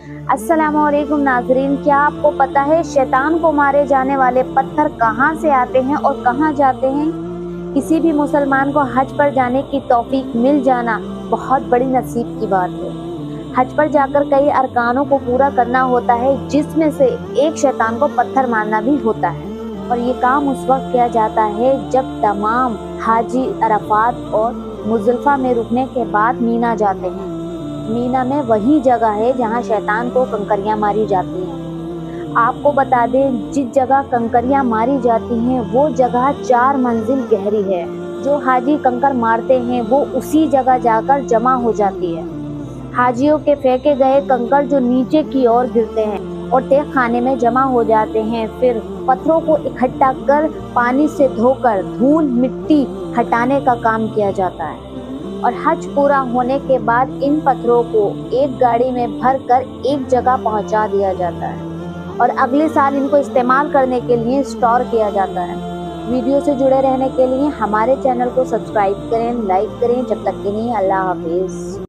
अस्सलाम वालेकुम नाज़रीन, क्या आपको पता है शैतान को मारे जाने वाले पत्थर कहाँ से आते हैं और कहाँ जाते हैं? किसी भी मुसलमान को हज पर जाने की तौफीक मिल जाना बहुत बड़ी नसीब की बात है। हज पर जाकर कई अरकानों को पूरा करना होता है, जिसमें से एक शैतान को पत्थर मारना भी होता है। और ये काम उस वक्त किया जाता है जब तमाम हाजी अरफात और मुज़दलिफ़ा में रुकने के बाद मीना जाते हैं। मीना में वही जगह है जहाँ शैतान को कंकरियां मारी जाती हैं। आपको बता दें, जिस जगह कंकरियां मारी जाती हैं वो जगह 4 मंजिल गहरी है। जो हाजी कंकर मारते हैं वो उसी जगह जाकर जमा हो जाती है। हाजियों के फेंके गए कंकर जो नीचे की ओर गिरते हैं और तह खाने में जमा हो जाते हैं। फिर पत्थरों को इकट्ठा कर पानी से धोकर धूल मिट्टी हटाने का काम किया जाता है और हज पूरा होने के बाद इन पत्थरों को एक गाड़ी में भरकर एक जगह पहुंचा दिया जाता है और अगले साल इनको इस्तेमाल करने के लिए स्टोर किया जाता है। वीडियो से जुड़े रहने के लिए हमारे चैनल को सब्सक्राइब करें, लाइक करें। जब तक के लिए अल्लाह हाफिज।